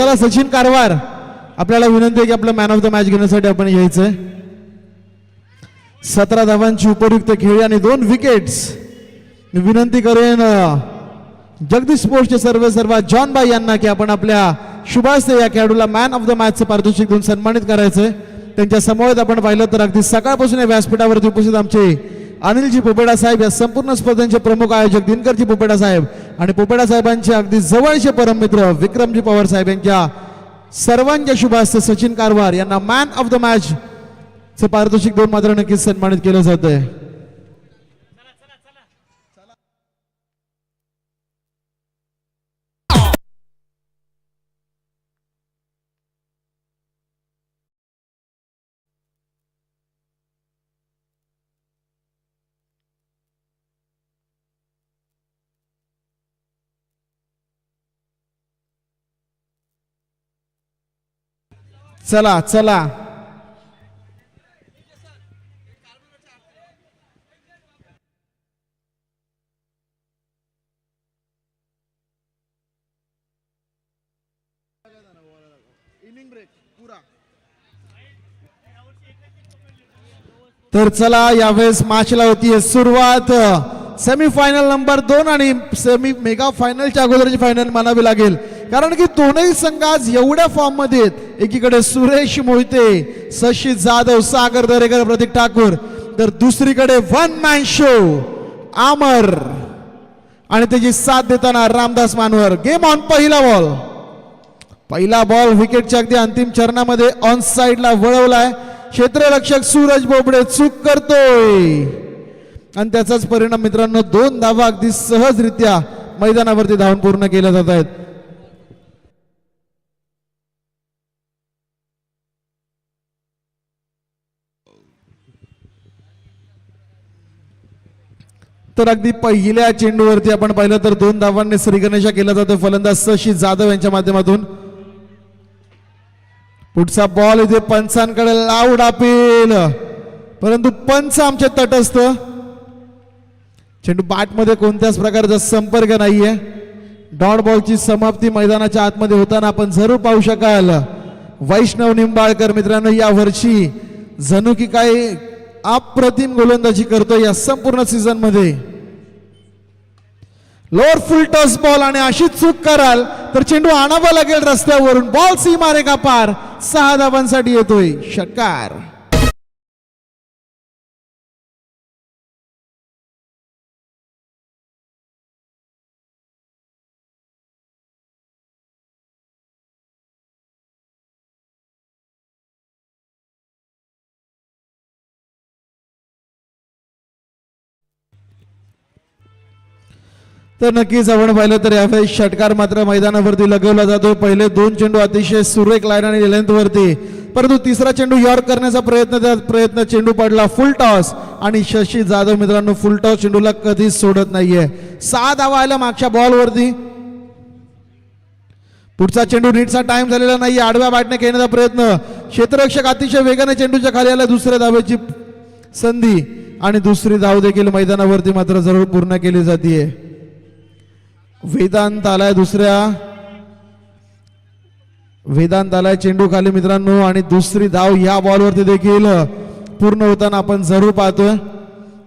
चला सचिन कारवार आपल्याला विनंती आहे की आपलं मॅन ऑफ द मॅच घेण्यासाठी आपण यायचंय. 17 धावांची उपयुक्त खेळी आणि 2 विकेट्स. मी विनंती करेन जगदीश स्पोर्ट्सचे सर्व जॉन बाई यांना की आपण आपल्या शुभास्ते या खेळाडूला मॅन ऑफ द मॅचचं पारितोषिक देऊन सन्मानित करायचंय. त्यांच्या समवेत आपण पाहिलं तर अगदी सकाळपासून या व्यासपीठावरती उपस्थित आमचे अनिलजी पोपेडा साहेब, या संपूर्ण स्पर्धेचे प्रमुख आयोजक दिनकरजी पोपेडा साहेब आणि पोपेडा साहेबांचे अगदी जवळचे परममित्र विक्रमजी पवार साहेब यांच्या सर्वांच्या शुभास्ते सचिन कारवार यांना मॅन ऑफ द मॅच चे पारितोषिक देऊन मात्र नक्कीच सन्मानित केलं जातंय. चला चला तर चला यावेळेस मॅचला होतीये सुरुवात. सेमीफायनल नंबर 2 आणि मेगा फायनलच्या अगोदरची फायनल म्हणावी लागेल, कारण की दोनही संघ आज एवढ्या फॉर्म मध्ये आहेत. एकीकडे सुरेश मोहिते, शशी जाधव, सागर दरेकर, प्रतीक ठाकूर, तर दुसरीकडे वन मॅन शो आमर आणि त्याची साथ देताना रामदास मानवर. Game on. पहिला बॉल विकेटच्या अगदी अंतिम चरणामध्ये ऑन साइडला वळवलाय. क्षेत्ररक्षक सूरज बोबडे चूक करतोय आणि त्याचाच परिणाम मित्रांनो 2 धावा अगदी सहजरित्या मैदानावरती धावून पूर्ण केल्या जात आहेत. तर अगदी पहिल्या चेंडूवरती आपण पाहिलं तर 2 धावांनी श्रीगणेशा केला जातो फलंदाज शशी जाधव यांच्या माध्यमातून. पुढचा बॉल इथे पंचांकडे लाऊड अपील, परंतु पंच आमचे तटस्थ. चेंडू बॅट मध्ये कोणत्याच प्रकारचा संपर्क नाहीये. डॉट बॉलची समाप्ती मैदानाच्या आतमध्ये होताना आपण जरूर पाहू शकाल. वैष्णव निंबाळकर मित्रांनो या वर्षी जणू की काही अप्रतिम गोलंदाजी करतोय या संपूर्ण सीझन मध्ये. लोअर फुल टच बॉल आणि अशी चूक कराल तर चेंडू आणावा लागेल रस्त्यावरून. बॉल सीमारेखा पार. 6 धावांसाठी येतोय षटकार. तर नक्कीच आपण पाहिलं तर यावेळेस षटकार मात्र मैदानावरती लगवला जातो. पहिले 2 चेंडू अतिशय सुरेख लाईन आणि लेंथ वरती, परंतु तिसरा चेंडू यॉर्क करण्याचा प्रयत्न चेंडू पडला फुल टॉस आणि शशी जाधव मित्रांनो फुल टॉस चेंडूला कधीच सोडत नाहीये. 6 धावा आल्या मागच्या बॉल वरती. पुढचा चेंडू नीटचा टाइम झालेला नाही. आडव्या बॅटने खेळण्याचा प्रयत्न. क्षेत्ररक्षक अतिशय वेगाने चेंडूच्या खाली आला. दुसऱ्या धावेची संधी आणि दुसरी धाव देखील मैदानावरती मात्र जरूर पूर्ण केली जाते. वेदांत आलाय वेदांत आलाय चेंडू खाली मित्रांनो आणि दुसरी धाव या बॉलवरती देखील पूर्ण होताना आपण जरूर पाहतोय.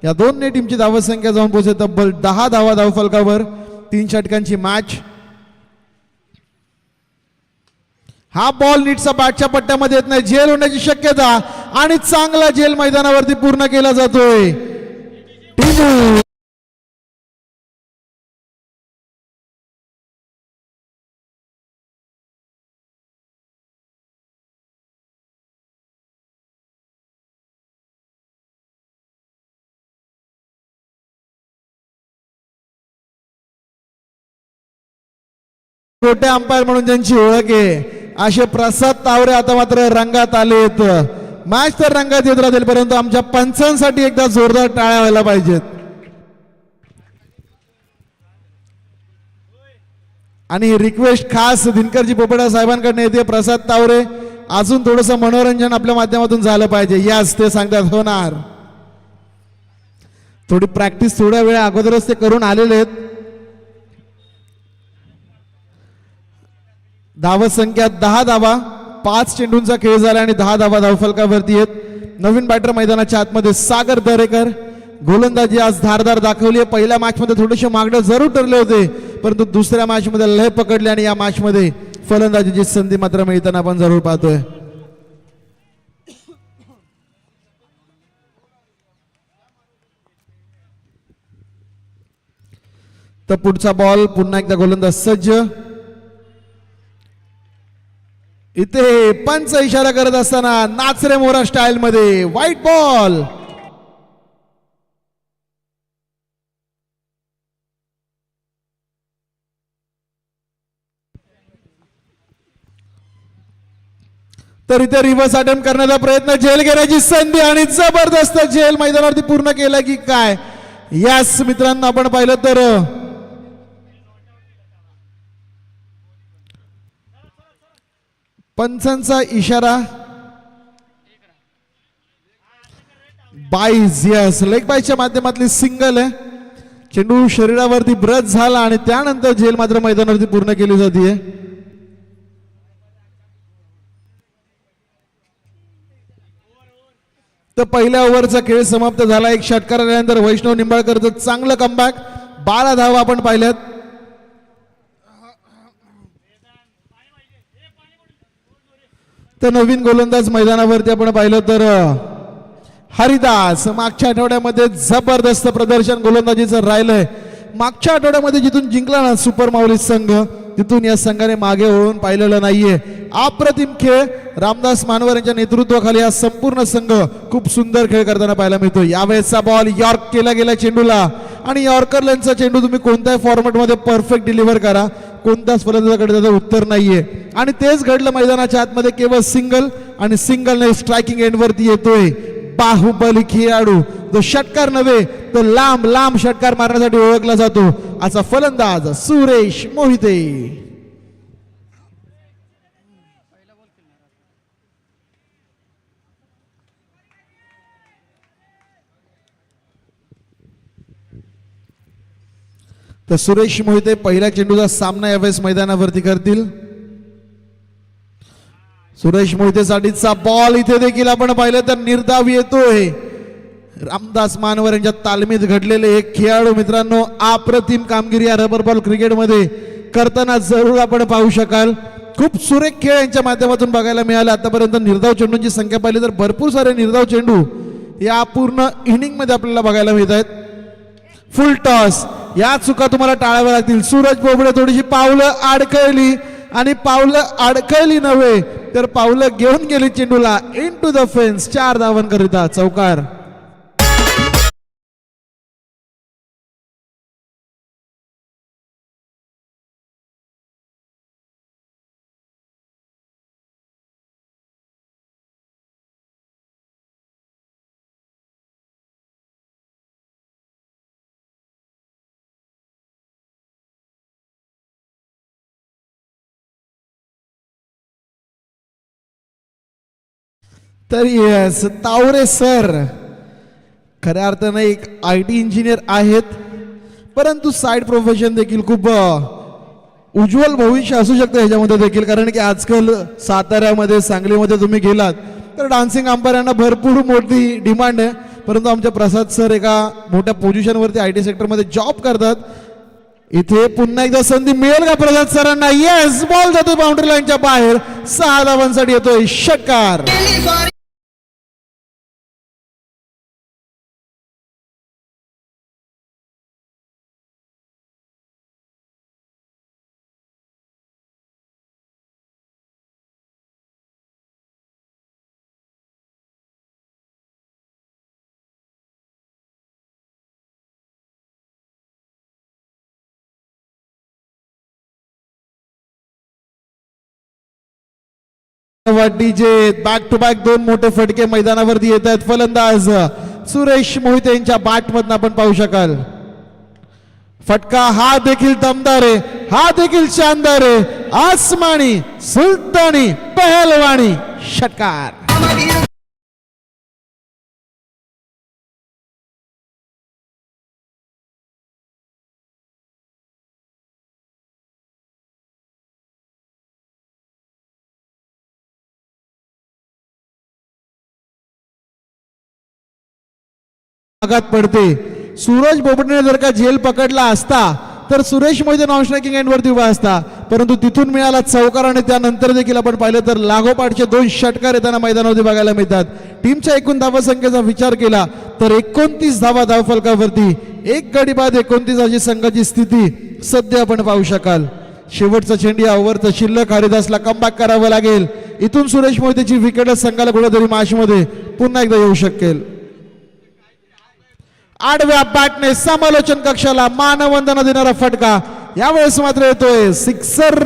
या दोन्ही टीमची धावसंख्या जाऊन पोहोचते तब्बल 10 धावा धावफलकावर. 3 षटकांची मॅच. हा बॉल नीटचा बॅटच्या पट्ट्यामध्ये येत नाही. झेल होण्याची शक्यता आणि चांगला झेल मैदानावरती पूर्ण केला जातोय. छोटे अंपायर म्हणून ज्यांची ओळख आहे असे प्रसाद तावरे आता मात्र रंगात आलेत. मॅच तर रंगात येत राहतील, परंतु आमच्या पंचांसाठी एकदा जोरदार टाळ्या व्हायला पाहिजेत. आणि रिक्वेस्ट खास दिनकरजी पोपेडा साहेबांकडून येते. प्रसाद तावरे अजून थोडस मनोरंजन आपल्या माध्यमातून झालं पाहिजे. यास ते सांगतात होणार. थोडी प्रॅक्टिस थोड्या वेळ अगोदरच ते करून आलेले आहेत. धाव संख्या 10 धावा, 5 चेंडूंचा खेळ झाला आणि 10 धावा धावफलकावरती आहेत. नवीन बॅटर मैदानाच्या आतमध्ये सागर दरेकर. गोलंदाजी आज धारदार दाखवली आहे. पहिल्या मॅच मध्ये थोडेसे मागणे जरूर ठरले होते, परंतु दुसऱ्या मॅच मध्ये लय पकडले आणि या मॅच मध्ये फलंदाजीची संधी मात्र मिळताना आपण जरूर पाहतोय. तर पुढचा बॉल पुन्हा एकदा गोलंदाज सज्ज. इथे पंच इशारा करत असताना नाचरे मोरा स्टाईल मध्ये व्हाईट बॉल. तर इथे रिव्हर्स अटेम्प्ट करण्याचा प्रयत्न, झेल घेण्याची संधी आणि जबरदस्त झेल मैदानावरती पूर्ण केला की काय. यास मित्रांनो आपण पाहिलं तर पंचांचा इशारा बाईज. यस, लेग बाईच्या माध्यमातली सिंगल आहे. चेंडू शरीरावरती ब्रश झाला आणि त्यानंतर झेल मात्र मैदानावरती पूर्ण केली जाते. तर पहिल्या ओव्हरचा खेळ समाप्त झाला. एक षटकार आल्यानंतर वैष्णव निंबाळकरचं चांगलं कमबॅक. 12 धावा आपण पाहिल्यात. तर नवीन गोलंदाज मैदानावरती आपण पाहिलं तर हरिदास. मागच्या आठवड्यामध्ये जबरदस्त प्रदर्शन गोलंदाजीचं राहिलंय. मागच्या आठवड्यामध्ये जिथून जिंकला ना सुपर माऊली संघ, तिथून या संघाने मागे वळून पाहिलेलं नाहीये. अप्रतिम खेळ रामदास मानवर यांच्या नेतृत्वाखाली हा संपूर्ण संघ खूप सुंदर खेळ करताना पाहायला मिळतो. यावेळेसचा बॉल यॉर्क केला गेला चेंडूला आणि यॉर्करलँडचा चेंडू तुम्ही कोणत्याही फॉर्मॅटमध्ये परफेक्ट डिलिव्हर करा, कोणत्याच फलंदाजाकडे त्याचं उत्तर नाहीये. आणि तेच घडलं मैदानाच्या आतमध्ये. केवळ सिंगल आणि सिंगलने स्ट्रायकिंग एंडवरती येतोय बाहुबली खेळाडू. तो षटकार नव्हे तर लांब लांब षटकार मारण्यासाठी ओळखला जातो असा फलंदाज सुरेश मोहिते. तर सुरेश मोहिते पहिल्या चेंडूचा सामना यावेळेस मैदानावरती करतील. सुरेश मोहितेसाठीचा बॉल इथे देखील आपण पाहिलं तर निर्धाव येतोय. रामदास मानवर यांच्या तालमीत घडलेले एक खेळाडू मित्रांनो अप्रतिम कामगिरी या रबर बॉल क्रिकेटमध्ये करताना जरूर आपण पाहू शकाल. खूप सुरेख खेळ यांच्या माध्यमातून बघायला मिळाला. आतापर्यंत निर्धाव चेंडूंची संख्या पाहिली तर भरपूर सारे निर्धाव चेंडू या पूर्ण इनिंग मध्ये आपल्याला बघायला मिळत आहेत. फुल टॉस, या चुका तुम्हाला टाळाव्या लागतील. सूरज बोबडे थोडीशी पावलं अडकळली आणि पावलं अडकळली नव्हे तर पावलं घेऊन गेली चेंडूला इन टू द फेन्स. 4 धावांकरिता चौकार. तर येस, तावरे सर खऱ्या अर्थानं एक IT इंजिनियर आहेत, परंतु साइड प्रोफेशन देखील खूप उज्ज्वल भविष्य असू शकतं ह्याच्यामध्ये देखील. कारण की आजकाल साताऱ्यामध्ये सांगलीमध्ये तुम्ही गेलात तर डान्सिंग अंपायरांना भरपूर मोठी डिमांड आहे. परंतु आमचे प्रसाद सर एका मोठ्या पोझिशनवरती IT सेक्टरमध्ये जॉब करतात. इथे पुन्हा एकदा संधी मिळेल का प्रसाद सरांना? येस, बॉल जातो बाउंड्री लाईनच्या बाहेर. 6 धावांसाठी येतोय षटकार. डीजे बॅक टू बॅक 2 मोठे फटके मैदानावरती येत आहेत. फलंदाज सुरेश मोहिते यांच्या बॅट मधून आपण पाहू शकाल. फटका हा देखील दमदार आहे, हा देखील शानदार आहे. आसमानी सुलतानी पहलवानी षटकार. भागात पडते. सूरज बोबडेने जर का झेल पकडला असता तर सुरेश मोहिते नॉन स्ट्रायकिंग एंडवरती उभा असता, परंतु तिथून मिळाला चौकार आणि त्यानंतर देखील आपण पाहिलं तर लागोपाठचे 2 षटकार येताना मैदानावरती बघायला मिळतात. टीमच्या एकूण धावसंख्येचा विचार केला तर 29 धावा धावफलकावरती, 1 गडी बाद 29 अशी संघाची स्थिती सध्या आपण पाहू शकाल. शेवटचा चेंडू या ओव्हरचा शिल्लक हरिदासला कमबॅक करावं लागेल. इथून सुरेश मोहितेची विकेट संघाला कुठेतरी मॅचमध्ये पुन्हा एकदा येऊ शकेल. आडव्या बॅटने समालोचन कक्षाला मानवंदना देणारा फटका यावेळेस मात्र येतोय सिक्सर.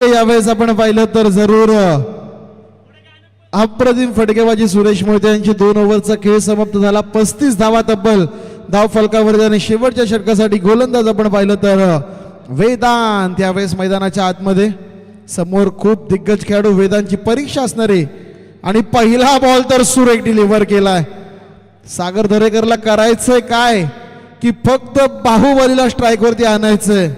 यावेळेस आपण पाहिलं तर जरूर अप्रतिम फटकेबाजी सुरेश मोहिते यांची 2 ओव्हरचा खेळ समाप्त झाला. 35 धावा तब्बल धाव फलकावर आणि शेवटच्या षटकासाठी गोलंदाज आपण पाहिलं तर वेदांत यावेळेस मैदानाच्या आतमध्ये. समोर खूप दिग्गज खेळाडू वेदांतची परीक्षा असणारे आणि पहिला बॉल तर सुरेख डिलिव्हर केलाय. सागर दरेकरला करायचंय काय की फक्त बाहुबलीला स्ट्राईक वरती आणायचंय.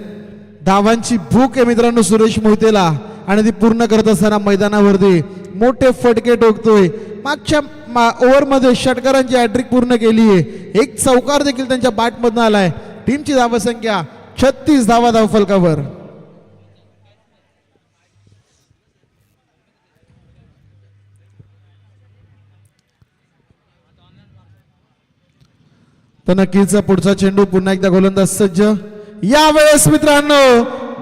धावांची भूक आहे मित्रांनो सुरेश मोहितेला आणि ती पूर्ण करत असताना मैदानावरती मोठे फटके ठोकतोय. मागच्या ओव्हरमध्ये षटकारांची हॅट्रिक पूर्ण केली आहे. 1 चौकार देखील त्यांच्या बॅटमधून आलाय. टीमची धावसंख्या 36 धावा धावफलकावर. तर नक्कीच पुढचा चेंडू पुन्हा एकदा गोलंदाज सज्ज. यावेळेस मित्रांनो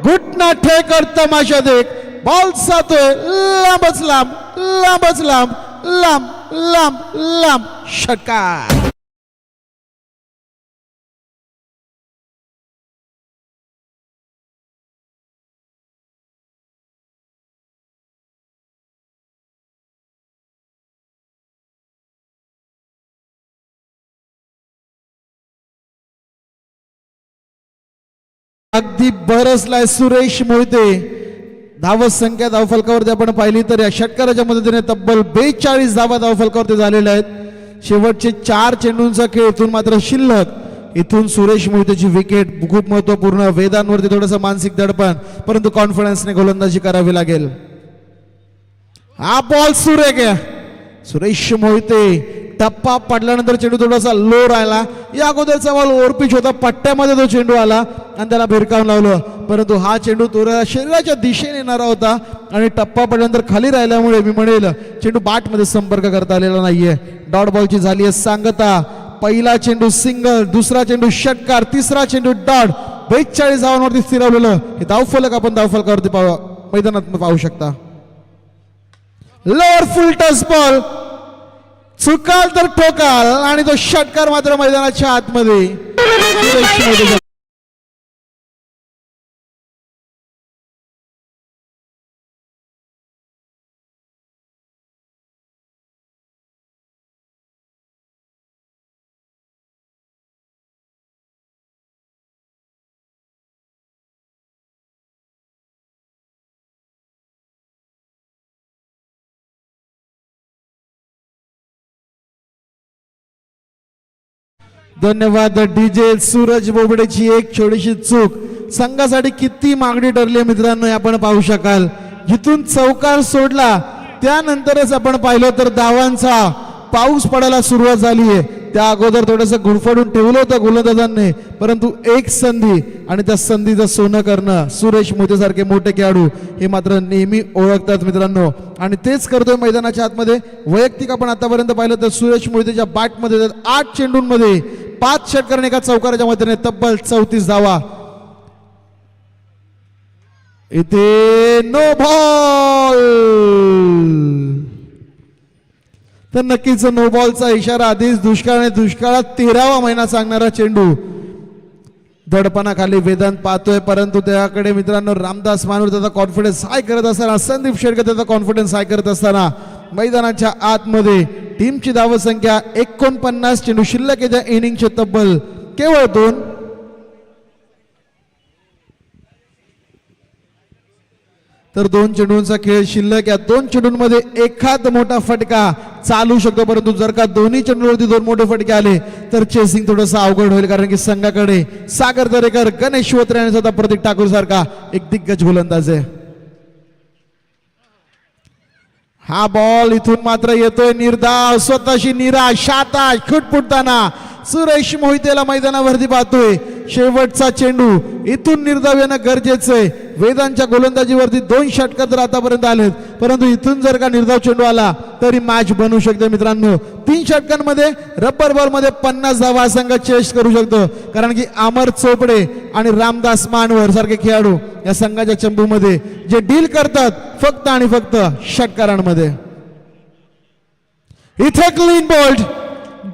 घुटना ठेकर तमाशा देख बॉल जातोय लांबच लांब लांबच लांब लांब लांब लांब षटकार. अगदी बरसलाय सुरेश मोहिते. धावसंख्या धावफलकावरती आपण पाहिली तर या षटकाराच्या मदतीने तब्बल 42 धावा धावफलकावरती झालेल्या आहेत. शेवटचे 4 चेंडूंचा खेळ इथून मात्र शिल्लक. इथून सुरेश मोहितेची विकेट खूप महत्वपूर्ण. वेदांवरती थोडंसं मानसिक दडपण, परंतु कॉन्फिडन्सने गोलंदाजी करावी लागेल. हा बॉल सुरेख आहे. सुरेश मोहिते टप्पा पडल्यानंतर चेंडू थोडासा लो राहिला. या अगोदरचा बॉल ओव्हरपिच होता, पट्ट्यामध्ये तो चेंडू आला आणि त्याला भिरकावून लावलं, परंतु हा चेंडू थोड्या शरीराच्या दिशेने येणारा होता आणि टप्पा पडल्यानंतर खाली राहिल्यामुळे मी म्हणेल चेंडू बॅटमध्ये संपर्क करता आलेला नाहीये. डॉट बॉलची झाली आहे सांगता. पहिला चेंडू सिंगल, दुसरा चेंडू षटकार, तिसरा चेंडू डॉट. 42 धावांवरती स्थिरावलेलं हे धावफलक आपण धावफलकावरती मैदानात पाहू शकता. लोअर फुल टच बॉल, चुकाल तर ठोकाल आणि तो षटकार मात्र मैदानाच्या आतमध्ये. धन्यवाद डीजे सूरज बोबडेची एक छोटीशी चूक संघासाठी किती मागणी ठरली आहे मित्रांनो, आपण पाहू शकाल. जिथून चौकार सोडला त्यानंतरच आपण पाहिलं तर धावांचा पाऊस पडायला सुरुवात झाली आहे. त्या अगोदर थोडंसं गुडफडून ठेवलं होतं गोलंदाजांनी, परंतु एक संधी आणि त्या संधीचं सोनं करणं सुरेश मोहिते सारखे मोठे खेळाडू हे मात्र नेहमी ओळखतात मित्रांनो, आणि तेच करतोय मैदानाच्या आतमध्ये. वैयक्तिक आपण आतापर्यंत पाहिलं तर सुरेश मोहितेच्या बॅटमध्ये 8 चेंडूंमध्ये 5 षटकार आणि एका चौकाराच्या मदतीने तब्बल 34 धावा. इथे नो बॉल. तर नक्कीच नो बॉलचा इशारा आधीच दुष्काळ आणि दुष्काळात 13वा महिना सांगणारा चेंडू दडपणाखाली वेदांत पाहतोय, परंतु त्याकडे मित्रांनो रामदास मानूर त्याचा कॉन्फिडन्स हाय करत असताना, संदीप शेडकर त्याचा कॉन्फिडन्स हाय करत असताना मैदानाच्या आतमध्ये टीमची धावसंख्या 49. चेंडू शिल्लक आहे, इनिंगचे तब्बल केवळ 2. तर 2 चेंडूंचा खेळ शिल्लक. या 2 चेंडूंमध्ये एखाद मोठा फटका चालू शकतो, परंतु जर का दोन्ही चेंडूवरती 2 मोठे फटके आले तर चेसिंग थोडंसं अवघड होईल, कारण की संघाकडे सागर दरेकर, गणेश श्रोत्रे आणि स्वतः प्रतीक ठाकूर सारखा एक दिग्गज गोलंदाज आहे. हा बॉल इथून मात्र येतोय निर्धाव, स्वतःशी निराशाता खुटफुटताना सुरेश मोहितेला मैदानावरती पाहतोय. शेवटचा चेंडू इथून निर्धाव येणं गरजेचं आहे. वेदांच्या गोलंदाजीवरती 2 षटकार तर आतापर्यंत आलेत, परंतु इथून जर का निर्धाव चेंडू आला तरी मॅच बनू शकते मित्रांनो. 3 षटकांमध्ये रबर बॉल मध्ये 50 धावा संघ चेस करू शकतो, कारण की अमर चोपडे आणि रामदास मानवर सारखे खेळाडू या संघाच्या चंबूमध्ये जे डील करतात फक्त आणि फक्त षटकारांमध्ये. इथे क्लीन बोल्ड,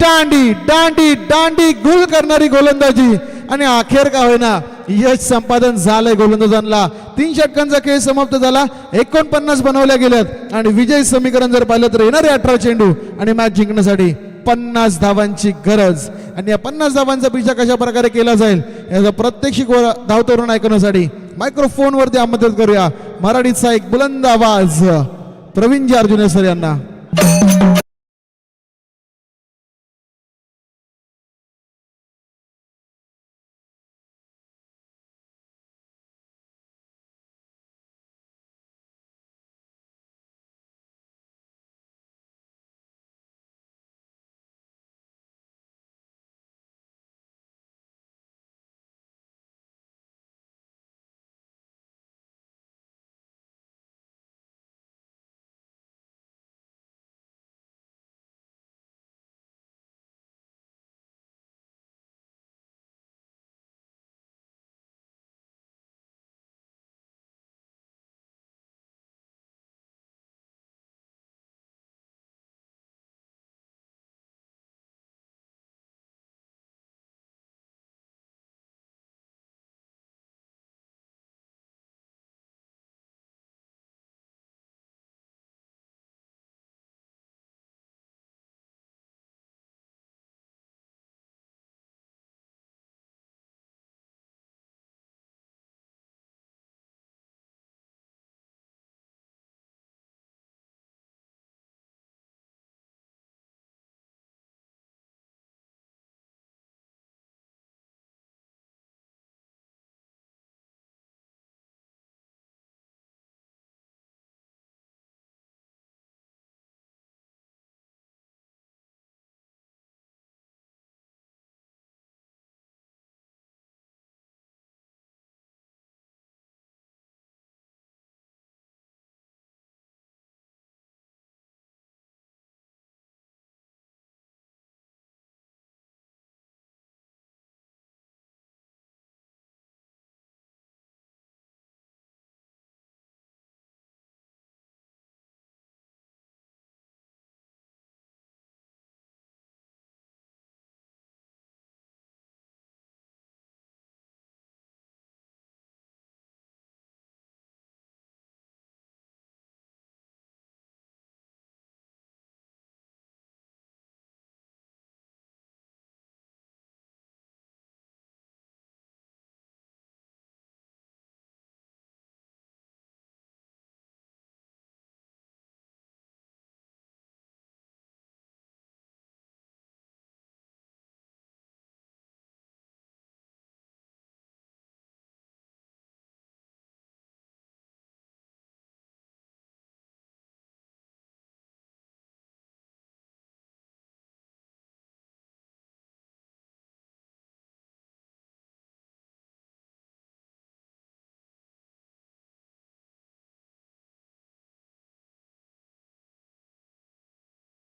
दांडी दांडी दांडी गुल करणारी गोलंदाजी आणि अखेर का होईना यश संपादन झालंय गोलंदाजांना. 3 षटकांचा खेळ समाप्त झाला, 49 बनवल्या गेल्यात आणि विजय समीकरण जर पाहिलं तर येणारे 18 चेंडू आणि मॅच जिंकण्यासाठी 50 धावांची गरज. आणि या 50 धावांचा पिछा कशा प्रकारे केला जाईल याचा प्रत्यक्षिक धावतरुण ऐकण्यासाठी मायक्रोफोन वरती आमंत्रित करूया मराठीचा एक बुलंद आवाज प्रवीणजी अर्जुने सर यांना.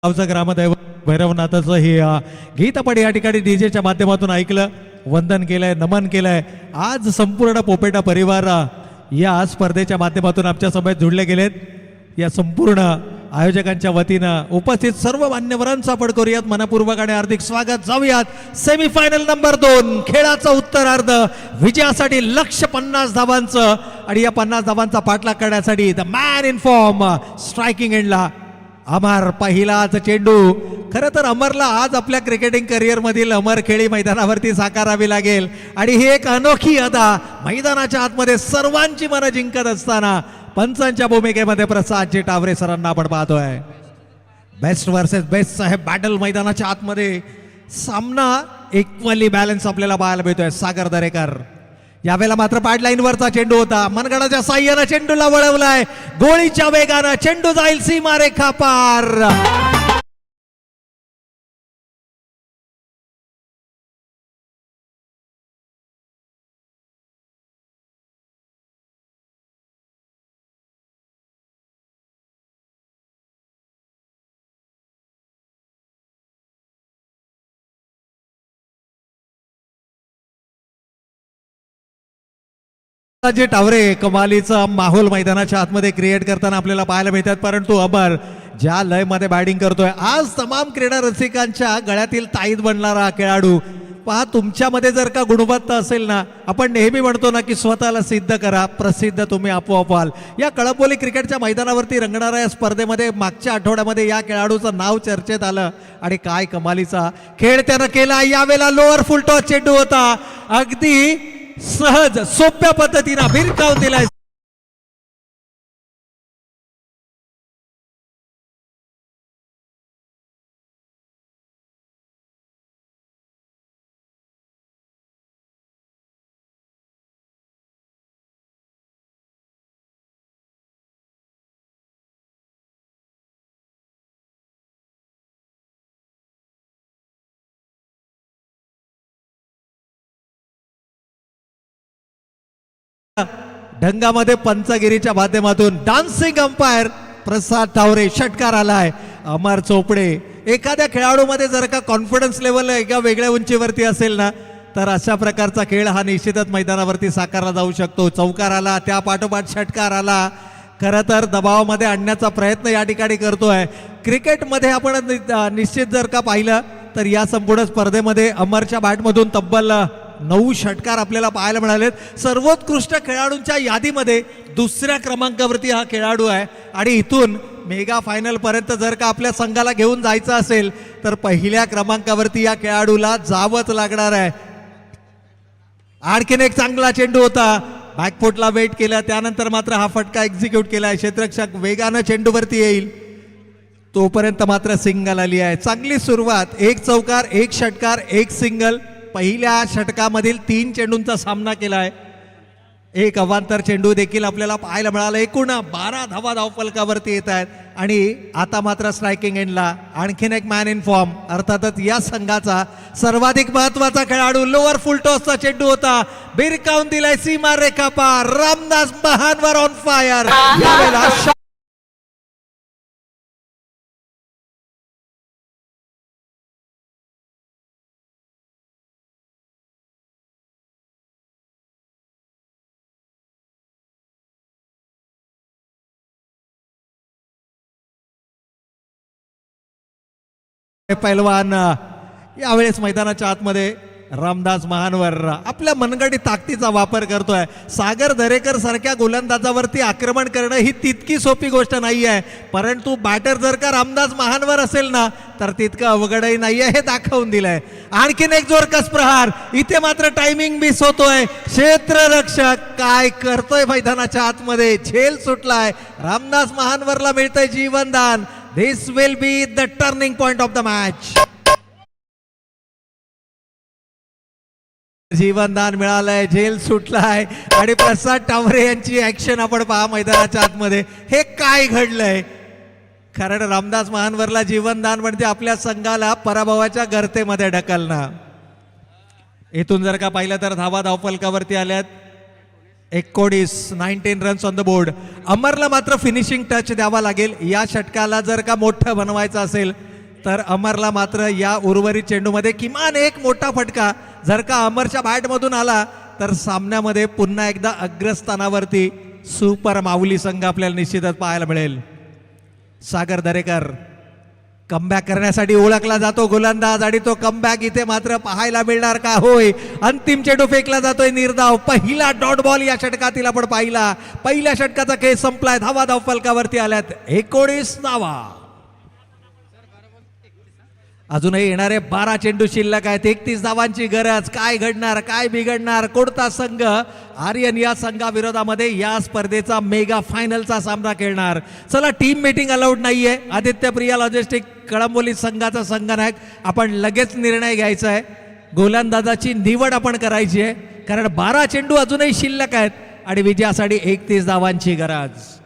गावचा ग्रामदैवत भैरवनाथाचं हे गीत आपण या ठिकाणी डीजेच्या माध्यमातून ऐकलं, वंदन केलंय, नमन केलंय. आज संपूर्ण पोपेटा परिवार या स्पर्धेच्या माध्यमातून आमच्या सभेत जुळले गेलेत. या संपूर्ण आयोजकांच्या वतीनं उपस्थित सर्व मान्यवरांचं आपण करूयात मनपूर्वक आणि हार्दिक स्वागत. जाऊयात सेमीफायनल नंबर 2 खेळाचा उत्तरार्ध विजयासाठी लक्ष्य 50 धावांचं आणि या 50 धावांचा पाठलाग करण्यासाठी the man in form striking एंडला अमर. पहिलाच चेंडू. खरं तर अमरला आज आपल्या क्रिकेटिंग करिअर मधील अमर खेळी मैदानावरती साकारावी लागेल आणि ही एक अनोखी अदा मैदानाच्या आतमध्ये सर्वांची मनं जिंकत असताना पंचांच्या भूमिकेमध्ये प्रसादजी टावरे सरांना आपण पाहतोय. बेस्ट वर्सेस बेस्ट हे बॅटल मैदानाच्या आतमध्ये सामना इक्वली बॅलन्स आपल्याला पाहायला मिळतोय. सागर दरेकर यावेळेला मात्र पॅड लाईन वरचा चेंडू होता. मनगडाच्या साह्यानं चेंडूला वळवलाय. गोळीच्या वेगानं चेंडू जाईल सीमारेखा पार. जे टावरे कमालीचा माहोल मैदानाच्या आतमध्ये क्रिएट करताना आपल्याला पाहायला मिळतात. परंतु अमर ज्या लय मध्ये बॅटिंग करतोय आज तमाम क्रीडा रसिकांच्या गळ्यातील ताईत बनणारा खेळाडू पहा. तुमच्यामध्ये जर का गुणवत्ता असेल ना, आपण नेहमी म्हणतो ना की स्वतःला सिद्ध करा, प्रसिद्ध तुम्ही आपोआप व्हाल. या कळंबोली क्रिकेटच्या मैदानावरती रंगणाऱ्या या स्पर्धेमध्ये मागच्या आठवड्यामध्ये या खेळाडूचं नाव चर्चेत आलं आणि काय कमालीचा खेळ त्यानं केला. यावेळेला लोअर फुल टॉस चेंडू होता. अगदी सहज सोप्या पद्धतीनं भिरकावून दिलाय. ढंगामध्ये पंचगिरीच्या माध्यमातून डान्सिंग अंपायर प्रसाद टावरे. षटकार आलाय. अमर चोपडे एखाद्या खेळाडूमध्ये जर का कॉन्फिडन्स लेवल एका वेगळ्या उंचीवरती असेल ना, तर अशा प्रकारचा खेळ हा निश्चितच मैदानावरती साकारला जाऊ शकतो. चौकार आला, त्या पाठोपाठ षटकार आला. खरं तर दबावामध्ये आणण्याचा प्रयत्न या ठिकाणी करतोय. क्रिकेटमध्ये आपण निश्चित जर का पाहिलं तर या संपूर्ण स्पर्धेमध्ये अमरच्या बॅटमधून तब्बल 9 षटकार आपल्याला पाहायला मिळालेत. सर्वोत्कृष्ट खेळाडूंच्या यादीमध्ये दुसऱ्या क्रमांकावरती हा खेळाडू आहे आणि इथून मेगा फायनल पर्यंत जर का आपल्या संघाला घेऊन जायचं असेल तर पहिल्या क्रमांकावरती या खेळाडूला जावंच लागणार आहे. आणखीन एक चांगला चेंडू होता. बॅकफुटला वेट केला, त्यानंतर मात्र हा फटका एक्झिक्यूट केलाय. क्षेत्ररक्षक वेगानं चेंडूवरती येईल तोपर्यंत मात्र सिंगल आली आहे. चांगली सुरुवात. 1 चौकार, 1 षटकार, 1 सिंगल. पहिल्या षटकामधील 3 चेंडूंचा सामना केलाय. 1 अवांतर चेंडू देखील आपल्याला पाहायला मिळाला. एकूण 12 धावा धावफलकावरती येत आहेत आणि आता मात्र स्ट्रायकिंग एंडला आणखीन एक मॅन इन फॉर्म, अर्थातच या संघाचा सर्वाधिक महत्वाचा खेळाडू. लोअर फुल टॉसचा चेंडू होता. भिरकावून दिलाय सीमा रेखा पार. Ramdas Mahanwar on fire. यावेळेला पैलवान यावेळेस मैदानाच्या आतमध्ये रामदास महानवर आपल्या मनगटी ताकदीचा वापर करतोय. सागर दरेकर सारख्या गोलंदाजावरती आक्रमण करणं ही तितकी सोपी गोष्ट नाही आहे, परंतु बॅटर जर का रामदास महानवर असेल ना तर तितकं अवघडही नाहीये हे दाखवून दिलंय. आणखीन एक जोरकस प्रहार. इथे मात्र टायमिंग मिस होतोय. क्षेत्ररक्षक काय करतोय मैदानाच्या आतमध्ये. झेल सुटलाय. रामदास महानवरला मिळतंय जीवनदान. This will be the turning point of the match. जीवनदान मिळालंय. झेल सुटलाय आणि प्रसाद टावरे यांची ऍक्शन आपण पहा मैदानाच्या आतमध्ये. हे काय घडलंय. कारण रामदास महानवरला जीवनदान म्हणजे आपल्या संघाला पराभवाच्या गर्तेमध्ये ढकलणं. इथून जर का पाहिलं तर धावा धावफलकावरती आल्यात 19 रन्स ऑन द बोर्ड. अमरला मात्र फिनिशिंग टच द्यावा लागेल. या षटकाला जर का मोठं बनवायचं असेल तर अमरला मात्र या उर्वरित चेंडूमध्ये किमान एक मोठा फटका जर का अमरच्या बॅटमधून आला तर सामन्यामध्ये पुन्हा एकदा अग्रस्थानावरती सुपर माऊली संघ आपल्याला निश्चितच पाहायला मिळेल. सागर दरेकर कमबॅक करण्यासाठी ओळखला जातो गोलंदाज आणि तो कमबॅक इथे मात्र पाहायला मिळणार का? होय, अंतिम चेंडू फेकला जातोय निर्धाव. पहिला डॉट बॉल या षटकातील आपण पाहिला. पहिल्या षटकाचा खेळ संपलाय. धावा धाव फलकावरती आल्यात 19 धावा. अजूनही येणारे 12 चेंडू शिल्लक आहेत. 31 धावांची गरज. काय घडणार, काय बिघडणार? कोणता संघ आर्यन या संघाविरोधामध्ये या स्पर्धेचा मेगा फायनलचा सामना खेळणार? चला, टीम मीटिंग अलाउड नाहीये. आदित्य प्रिया लॉजिस्टिक कळंबोली संघाचा संघनायक आपण लगेच निर्णय घ्यायचा आहे. गोलंदाजाची निवड आपण करायची आहे, कारण 12 चेंडू अजूनही शिल्लक आहेत आणि विजयासाठी 31 धावांची गरज.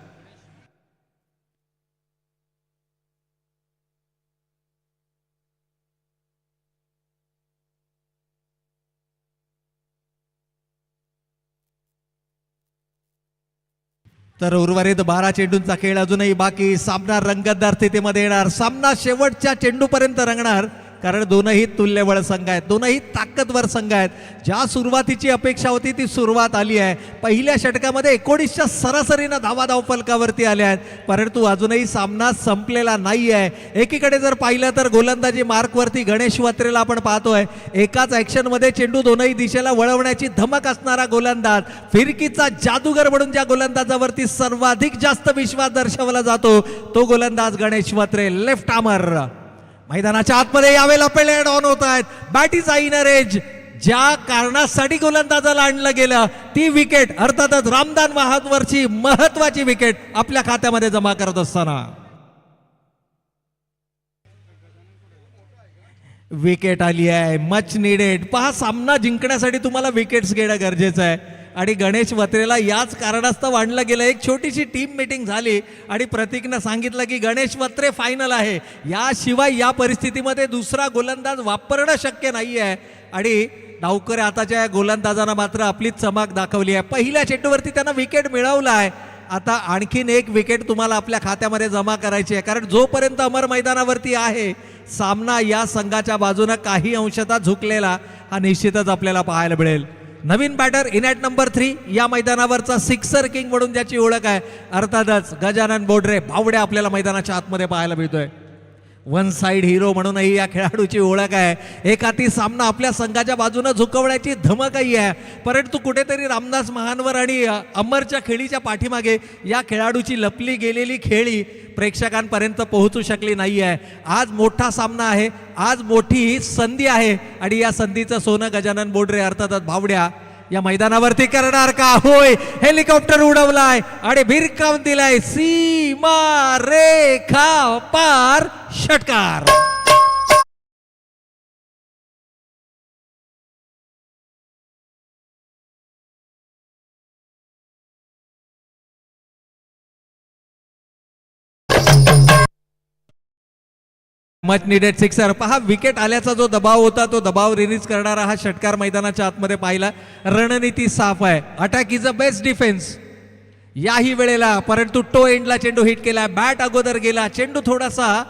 तर उर्वरित 12 चेंडूंचा खेळ अजूनही बाकी. सामना रंगतदार स्थितीमध्ये येणार. सामना शेवटच्या चेंडूपर्यंत रंगणार, कारण दोनही तुल्यबळ संघ आहेत, दोनही ताकदवर संघ आहेत. ज्या सुरुवातीची अपेक्षा होती ती सुरुवात आली आहे. पहिल्या षटकामध्ये 19च्या सरासरीनं धावा धाव फलकावरती आल्या आहेत, परंतु अजूनही सामना संपलेला नाही आहे. एकीकडे जर पाहिलं तर गोलंदाजी मार्कवरती गणेश वत्रेला आपण पाहतोय. एकाच ॲक्शनमध्ये चेंडू दोनही दिशेला वळवण्याची धमक असणारा गोलंदाज, फिरकीचा जादूगर म्हणून ज्या गोलंदाजावरती सर्वाधिक जास्त विश्वास दर्शवला जातो तो गोलंदाज गणेश वत्रे, लेफ्ट आर्मर. मैदानाच्या आतमध्ये यावेळेला प्लेड ऑन होत आहेत. Bat is inner age. ज्या कारणासाठी गोलंदाजाला आणलं गेलं ती विकेट, अर्थातच रामदान महातवरची महत्वाची विकेट आपल्या खात्यामध्ये जमा करत असताना विकेट आली आहे. Much needed. पहा, सामना जिंकण्यासाठी तुम्हाला विकेट्स घेणं गरजेचं आहे आणि गणेश वत्रेला याच कारणास्तव आणलं गेलं. एक छोटीशी टीम मीटिंग झाली आणि प्रतीकनं सांगितलं की गणेश वत्रे फायनल आहे, याशिवाय या परिस्थितीमध्ये दुसरा गोलंदाज वापरणं शक्य नाही आहे. आणि डावकऱ्या आताच्या गोलंदाजांना मात्र आपलीच चमक दाखवली आहे. पहिल्या चेंडूवरती त्यांना विकेट मिळवला आहे. आता आणखीन एक विकेट तुम्हाला आपल्या खात्यामध्ये जमा करायची आहे, कारण जोपर्यंत अमर मैदानावरती आहे सामना या संघाच्या बाजूने काही अंशतः झुकलेला हा निश्चितच आपल्याला पाहायला मिळेल. नवीन बॅटर इन ॲट नंबर 3 या मैदानावरचा सिक्सर किंग म्हणून ज्याची ओळख आहे अर्थातच गजानन बोडरे भावड्या आपल्याला मैदानाच्या आतमध्ये पाहायला मिळतोय. वन साइड हिरो म्हणूनही या खेळाडूची ओळख आहे. एक हाती सामना आपल्या संघाच्या बाजूने झुकवण्याची धमकही आहे, परंतु कुठेतरी रामदास महानवर आणि अमरच्या खेळीच्या पाठीमागे या खेळाडूची लपली गेलेली खेळी प्रेक्षकांपर्यंत पोहोचू शकली नाही आहे. आज मोठा सामना आहे, आज मोठी संधी आहे आणि या संधीचं सोनं गजानन बोडरे अर्थातच भावड्या या मैदानावरती करणार का? होय, हेलिकॉप्टर उडवलाय आणि भिरकावून दिलाय सीमा रेखा पार. षटकार. Much needed sixer. पहा, विकेट आल्याचा जो दबाव होता तो दबाव रिलीज करणारा हा षटकार मैदानाच्या आतमध्ये पाहिला. रणनीती साफ आहे. Attack is a best defence याही वेळेला, परंतु टो एंडला चेंडू हिट केला. बॅट अगोदर गेला, चेंडू थोडासा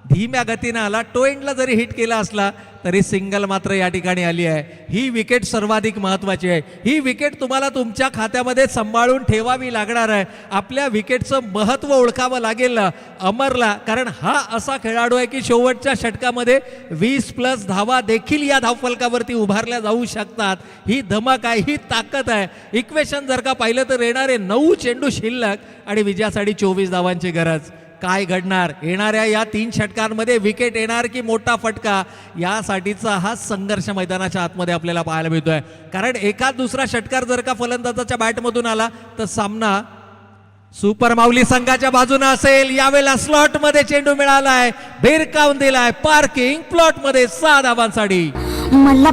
धीम्या गतीनं आला. टो एंडला जरी हिट केला असला तरी सिंगल मात्र या ठिकाणी आली आहे. ही विकेट सर्वाधिक महत्वाची आहे. ही विकेट तुम्हाला तुमच्या खात्यामध्ये सांभाळून ठेवावी लागणार आहे. आपल्या विकेटचं महत्व ओळखावं लागेल अमरला, कारण हा असा खेळाडू आहे की शेवटच्या षटकामध्ये 20+ धावा देखील या धावफलकावरती उभारल्या जाऊ शकतात. ही धमक आहे, ही ताकद आहे. इक्वेशन जर का पाहिलं तर येणारे 9 चेंडू शिल्लक आणि विजयासाठी 24 धावांची गरज. काय घडणार? येणाऱ्या या 3 षटकांमध्ये विकेट येणार की मोठा फटका, यासाठीचा हा संघर्ष मैदानाच्या आतमध्ये आपल्याला पाहायला मिळतोय. कारण एखाद दुसरा षटकार जर का फलंदाजाच्या बॅटमधून आला तर सामना सुपर माऊली संघाच्या बाजूने असेल. यावेळेला स्लॉट मध्ये चेंडू मिळालाय, भिरकावून दिलाय. पार्किंग प्लॉट मध्ये 6 धावांसाठी. मला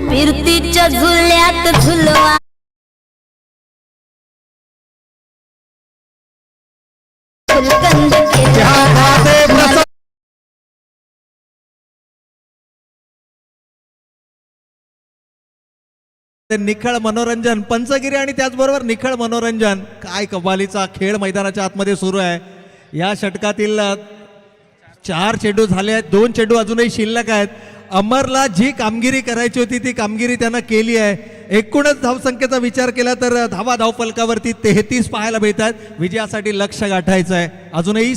फिरतीच्या तुमच्या झुल्यात झुलवा फुलकंद क्या बात आहे, प्रसाद. ते निखळ मनोरंजन पंचगिरी आणि त्याचबरोबर निखळ मनोरंजन काय कमालीचा खेळ मैदानाच्या आतमध्ये सुरू आहे. या षटकातील 4 चेंडू झाले आहेत, 2 चेंडू अजूनही शिल्लक आहेत. अमरला जी कामगिरी करायची होती ती कामगिरी त्यानं केली आहे. एकूणच धावसंख्येचा विचार केला तर धावा धावफलकावरती 33 पाहायला मिळतात. विजयासाठी लक्ष्य गाठायचं आहे. अजूनही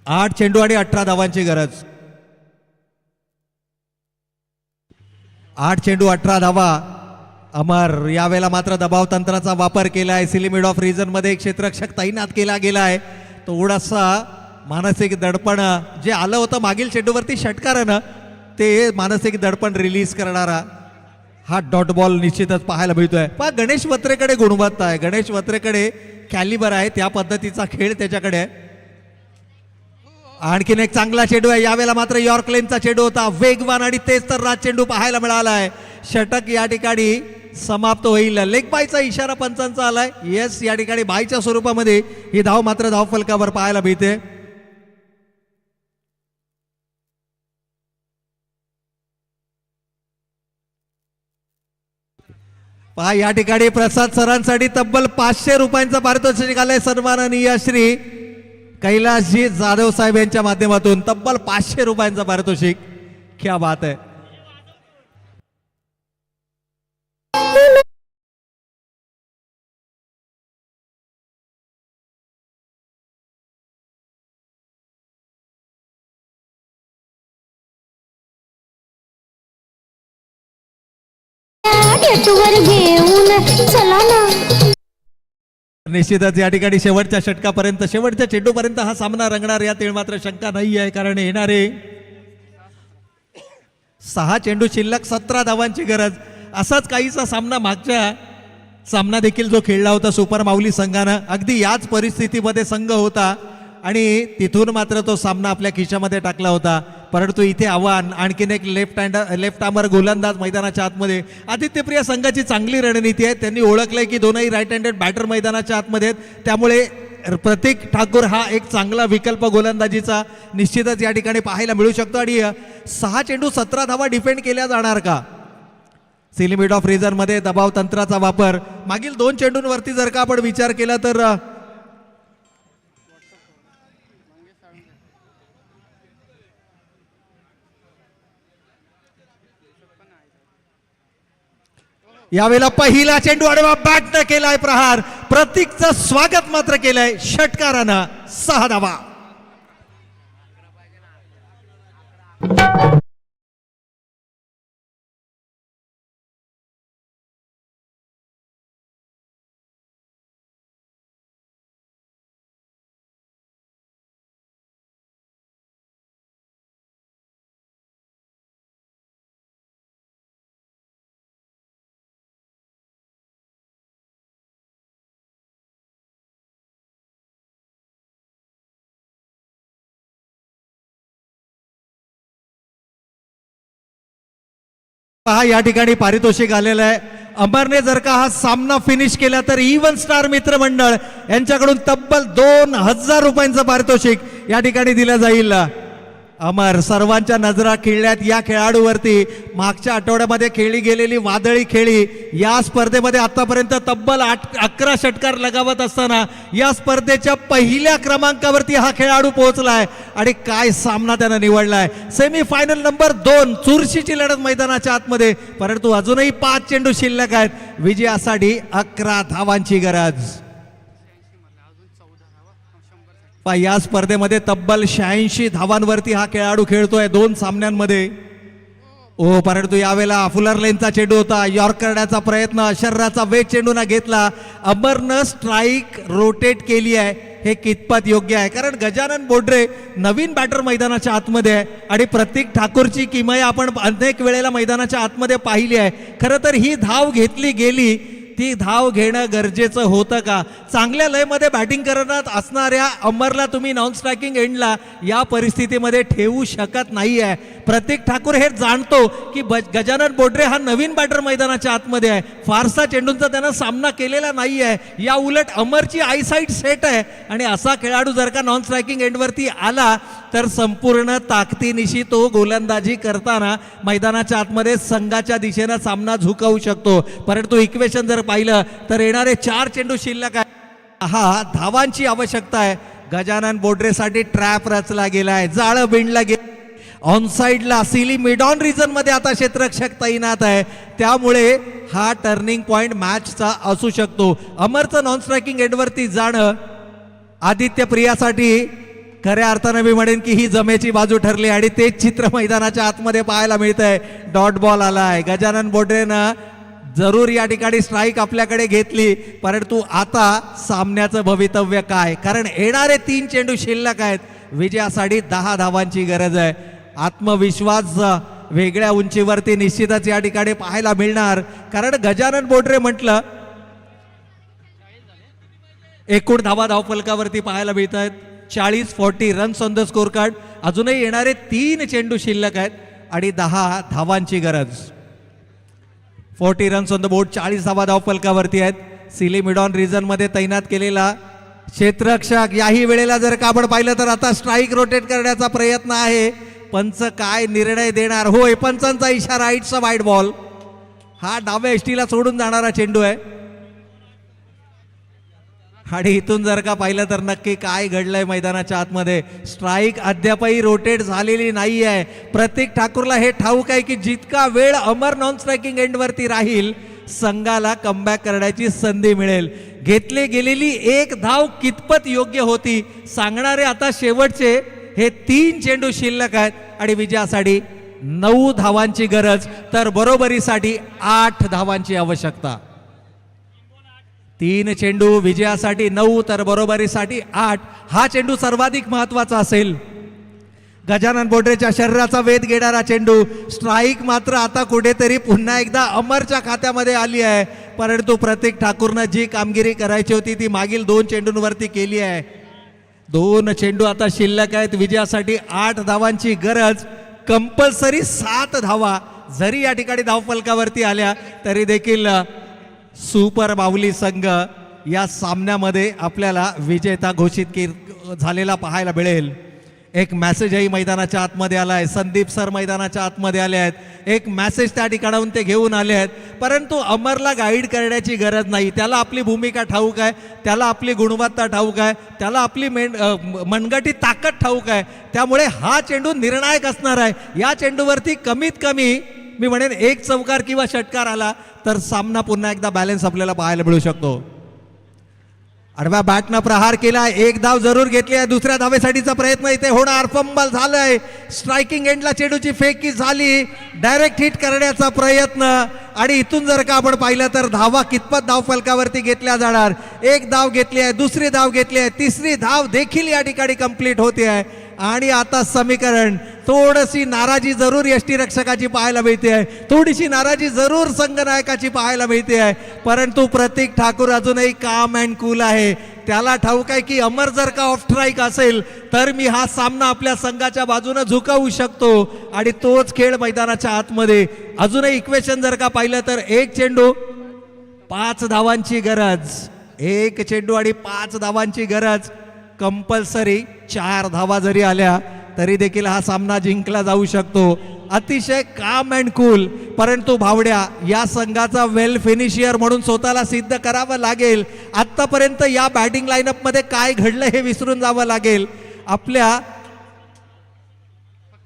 8 चेंडू आणि 18 धावांची गरज. 8 चेंडू 18 धावा. अमर यावेळेला मात्र दबाव तंत्राचा वापर केला आहे. सिलिमिड ऑफ रिजन मध्ये एक क्षेत्ररक्षक तैनात केला गेला आहे. थोडासा मानसिक दडपण जे आलं होतं मागील चेंडूवरती षटकारानं ते मानसिक दडपण रिलीज करणारा हा डॉट बॉल निश्चितच पाहायला मिळतोय. पण गणेश वत्रेकडे गुणवत्ता आहे, गणेश वत्रेकडे कॅलिबर आहे, त्या पद्धतीचा खेळ त्याच्याकडे आहे. आणखीन एक चांगला चेंडू आहे. यावेळेला मात्र यॉर्क लेनचा चेंडू होता, वेगवान आणि तेच तर राज चेंडू पाहायला मिळाला आहे. षटक या ठिकाणी समाप्त होईल. लेग बायचा इशारा पंचांचा आलाय. येस, या ठिकाणी बायच्या स्वरूपामध्ये ही धाव मात्र धाव फलकावर पाहायला मिळते. पहा या ठिकाणी प्रसाद सरांसाठी तब्बल 500 रुपयांचा पारितोषिक आलंय. सन्माननीय श्री कैलासजी जाधव साहेब यांच्या माध्यमातून तब्बल 500 रुपयांचा पारितोषिक. क्या बात आहे. गेटवर घेऊन चला ना. निश्चितच या ठिकाणी शेवटच्या षटकापर्यंत शेवटच्या चेंडूपर्यंत हा सामना रंगणार यात मात्र शंका नाही आहे. कारण येणारे 6 चेंडू शिल्लक 17 धावांची गरज. असाच काहीसा सामना मागच्या सामना देखील जो खेळला होता सुपर माऊली संघानं, अगदी याच परिस्थितीमध्ये संघ होता आणि तिथून मात्र तो सामना आपल्या खिशामध्ये टाकला होता. परंतु इथे आव्हान आणखीन एक लेफ्ट आर्मर गोलंदाज मैदानाच्या आतमध्ये. आदित्यप्रिय संघाची चांगली रणनीती आहे. त्यांनी ओळखलंय की दोनही राईट हँडेड बॅटर मैदानाच्या आतमध्ये आहेत, त्यामुळे प्रतीक ठाकूर हा एक चांगला विकल्प गोलंदाजीचा निश्चितच या ठिकाणी पाहायला मिळू शकतो. आणि 6 चेंडू 17 धावा डिफेंड केल्या जाणार का? सिलिमिड ऑफ रिझन मध्ये दबाव तंत्राचा वापर मागील 2 चेंडूंवरती जर का आपण विचार केला तर यावेळेला पहिला चेंडू आडवा बॅटनं केलाय प्रहार. प्रतीकचं स्वागत मात्र केलंय षटकारानं. 6 धावा. पहा या ठिकाणी पारितोषिक आलेलं आहे. अमरने जर का हा सामना फिनिश केला तर इव्हन स्टार मित्रमंडळ यांच्याकडून तब्बल 2000 रुपयांचं पारितोषिक या ठिकाणी दिलं जाईल. अमर सर्वांच्या नजरा खिळल्यात या खेळाडूवरती. मागच्या आठवड्यामध्ये खेळली गेलेली वादळी खेळी या स्पर्धेमध्ये आतापर्यंत तब्बल 11 षटकार लगावत असताना या स्पर्धेच्या पहिल्या क्रमांकावरती हा खेळाडू पोहोचलाय. आणि काय सामना त्यानं निवडलाय. सेमी फायनल नंबर 2 चुरशीची लढत मैदानाच्या आतमध्ये. परंतु अजूनही 5 चेंडू शिल्लक आहेत. विजयासाठी 11 धावांची गरज. या स्पर्धेमध्ये तब्बल 86 धावांवरती हा खेळाडू खेळतोय 2 सामन्यांमध्ये. परंतु यावेळेला फुलर लेनचा चेंडू होता. यॉर्क करण्याचा प्रयत्न, शरीराचा वेग चेंडूना घेतला. अमरनं स्ट्राईक रोटेट केली आहे. हे कितपत योग्य आहे? कारण गजानन बोडरे नवीन बॅटर मैदानाच्या आतमध्ये आहे आणि प्रतीक ठाकूरची किमया आपण अनेक वेळेला मैदानाच्या आतमध्ये पाहिली आहे. खरं तर ही धाव घेतली गेली ती धाव घेणं गरजेचं होतं का? चांगल्या लयमध्ये बॅटिंग करत असणाऱ्या अमरला तुम्ही नॉन स्ट्रायकिंग एंडला या परिस्थितीमध्ये ठेवू शकत नाहीये. प्रतीक ठाकूर हे जाणतो की गजानन बोडरे हा नवीन बॅटर मैदानाच्या आतमध्ये आहे, फारसा चेंडूंचा त्यानं सामना केलेला नाहीये. या उलट अमरची आयसाईट सेट आहे आणि असा खेळाडू जर का नॉन स्ट्रायकिंग एंडवरती आला तर संपूर्ण ताकदीनिशी तो गोलंदाजी करताना मैदानाच्या आतमध्ये संघाच्या दिशेनं सामना झुकवू शकतो. परंतु इक्वेशन जर पाहिलं तर येणारे 4 चेंडू शिल्लक आहे. हा धावांची आवश्यकता आहे. गजानन बोडरेसाठी ट्रॅप रचला गेलाय, जाळं बिंडला गेलं. ऑन साइडला सिली मिड ऑन रिजन मध्ये आता क्षेत्ररक्षक तैनात आहे, त्यामुळे हा टर्निंग पॉइंट मॅचचा असू शकतो. अमरचं नॉन स्ट्रायकिंग एंडवरती जाणं आदित्य प्रियासाठी खऱ्या अर्थानं मी म्हणेन की ही जमेची बाजू ठरली आणि तेच चित्र मैदानाच्या आतमध्ये पाहायला मिळतंय. डॉट बॉल आलाय. गजानन बोडरेनं जरूर या ठिकाणी स्ट्राईक आपल्याकडे घेतली, परंतु आता सामन्याचं भवितव्य काय? कारण येणारे 3 चेंडू शिल्लक आहेत. विजयासाठी 10 धावांची गरज आहे. आत्मविश्वास वेगळ्या उंचीवरती निश्चितच या ठिकाणी पाहायला मिळणार, कारण गजानन बोडरे म्हटलं एकूण धावा धावफलकावरती पाहायला मिळत आहेत 40 runs on the score card. अजूनही येणारे 3 चेंडू शिल्लक आहेत आणि 10 धावांची गरज. 40 रन्स ऑन द बोर्ड, 40 धावा धावफलकावरती आहेत. सिली मिड ऑन रिजन मध्ये तैनात केलेला क्षेत्ररक्षक याही वेळेला जर का आपण पाहिलं तर आता स्ट्राईक रोटेट करण्याचा प्रयत्न आहे. पंच काय निर्णय देणार? होय, पंचांचा इशारा, इट्स अ वाईड बॉल. हा डाव्या एसटीला सोडून जाणारा चेंडू आहे आणि इथून जर का पाहिलं तर नक्की काय घडलंय मैदानाच्या आतमध्ये. स्ट्राईक अद्यापही रोटेट झालेली नाही आहे. प्रतीक ठाकूरला हे ठाऊक आहे की जितका वेळ अमर नॉन स्ट्रायकिंग एंडवरती राहील संघाला कमबॅक करण्याची संधी मिळेल. घेतली गेलेली 1 धाव कितपत योग्य होती सांगणारे आता शेवटचे हे 3 चेंडू शिल्लक आहेत आणि विजयासाठी 9 धावांची गरज, तर बरोबरीसाठी 8 धावांची आवश्यकता. 3 चेंडू विजयासाठी 9 तर बरोबरीसाठी 8. हा चेंडू सर्वाधिक महत्वाचा असेल. गजानन बोडरेच्या शरीराचा वेध घेणारा चेंडू. स्ट्राईक मात्र आता कुठेतरी पुन्हा एकदा अमरच्या खात्यामध्ये आली आहे, परंतु प्रतीक ठाकूरनं जी कामगिरी करायची होती ती मागील 2 चेंडूंवरती केली आहे. 2 चेंडू आता शिल्लक आहेत. विजयासाठी 8 धावांची गरज. कंपल्सरी 7 धावा जरी या ठिकाणी धावफलकावरती आल्या तरी देखील सुपर बाहुली संघ या सामन्यामध्ये आपल्याला विजेता घोषित झालेला पाहायला मिळेल. एक मेसेजही मैदानाच्या आतमध्ये आलाय. संदीप सर मैदानाच्या आतमध्ये आले आहेत. एक मेसेज त्या ठिकाणाहून ते घेऊन आले आहेत, परंतु अमरला गाईड करण्याची गरज नाही. त्याला आपली भूमिका ठाऊक आहे, त्याला आपली गुणवत्ता ठाऊक आहे, त्याला आपली मनगटी ताकद ठाऊक आहे. त्यामुळे हा चेंडू निर्णायक असणार आहे. या चेंडूवरती कमीत कमी मी म्हणेन 1 चौकार किंवा षटकार आला तर सामना पुन्हा एकदा बॅलन्स आपल्याला पाहायला मिळू शकतो. आडव्या बॅटनं प्रहार केला, 1 धाव जरूर घेतली आहे. दुसऱ्या धावेसाठीचा प्रयत्न इथे होणार. फंबल झालंय. स्ट्रायकिंग एंडला चेंडूची फेकी झाली. डायरेक्ट हिट करण्याचा प्रयत्न आणि इथून जर का आपण पाहिलं तर धावा कितपत धावफलकावरती घेतल्या जाणार. 1 धाव घेतली आहे, दुसरी धाव घेतली आहे, तिसरी धाव देखील या ठिकाणी कंप्लीट होते आहे आणि आता समीकरण. थोडीशी नाराजी जरूर यष्टीरक्षकाची पाहायला मिळते आहे, थोडीशी नाराजी जरूर संघनायकाची पाहायला मिळते आहे, परंतु प्रतीक ठाकूर अजूनही काम अँड कूल आहे. त्याला ठाऊक आहे की अमर जर का ऑफ स्ट्राईक असेल तर मी हा सामना आपल्या संघाच्या बाजूने झुकवू शकतो आणि तोच खेळ मैदानाच्या आतमध्ये. अजूनही इक्वेशन जर का पाहिलं तर 1 चेंडू 5 धावांची गरज. 1 चेंडू आणि 5 धावांची गरज. कंपल्सरी 4 धावा जरी आल्या तरी देखील हा सामना जिंकला जाऊ शकतो. अतिशय काम अँड कूल. परंतु भावड्या या संघाचा वेल फिनिशियर म्हणून स्वतःला सिद्ध करावं लागेल. आतापर्यंत या बॅटिंग लाईनअप मध्ये काय घडलं हे विसरून जावं लागेल. आपल्या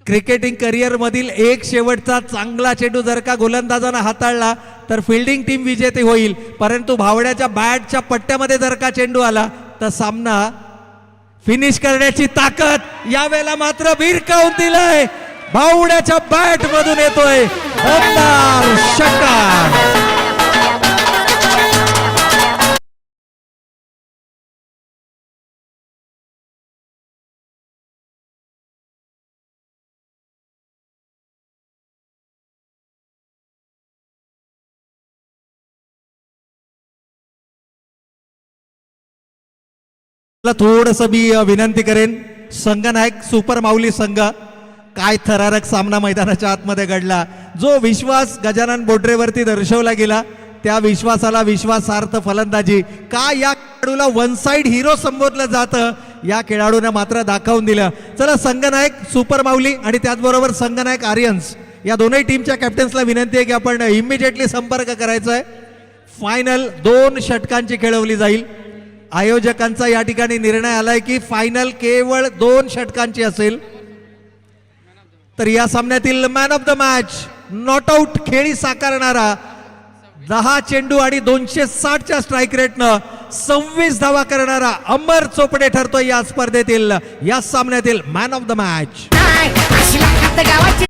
क्रिकेटिंग करिअर मधील एक शेवटचा चांगला चेंडू जर का गोलंदाजानं हाताळला तर फिल्डिंग टीम विजेते होईल, परंतु भावड्याच्या बॅटच्या पट्ट्यामध्ये जर का चेंडू आला तर सामना फिनिश करण्याची ताकद यावेळेला मात्र भिरकावून दिलाय. भावड्याच्या बॅट मधून येतोय षटकार. मला थोडंसं मी विनंती करेन, संघनायक सुपर माऊली संघ, काय थरारक सामना मैदानाच्या आतमध्ये घडला. जो विश्वास गजानन बोडरेवरती दर्शवला गेला त्या विश्वासाला विश्वासार्थ फलंदाजी, का या खेळाडूला वन साइड हिरो संबोधलं जातं या खेळाडूने मात्र दाखवून दिलं. चला संघनायक सुपर माऊली आणि त्याचबरोबर संघनायक आर्यन्स या दोनही टीमच्या कॅप्टन्सला विनंती आहे की आपण इमिजिएटली संपर्क करायचा आहे. फायनल 2 षटकांची खेळवली जाईल. आयोजकांचा या ठिकाणी निर्णय आलाय की फायनल केवळ 2 षटकांची असेल. तर या सामन्यातील man of the match, not out खेळी साकारणारा, 10 चेंडू आणि 260च्या स्ट्राईक रेटनं 26 धावा करणारा अमर चोपडे ठरतोय या स्पर्धेतील, या सामन्यातील मॅन ऑफ द मॅच. अशी गावाची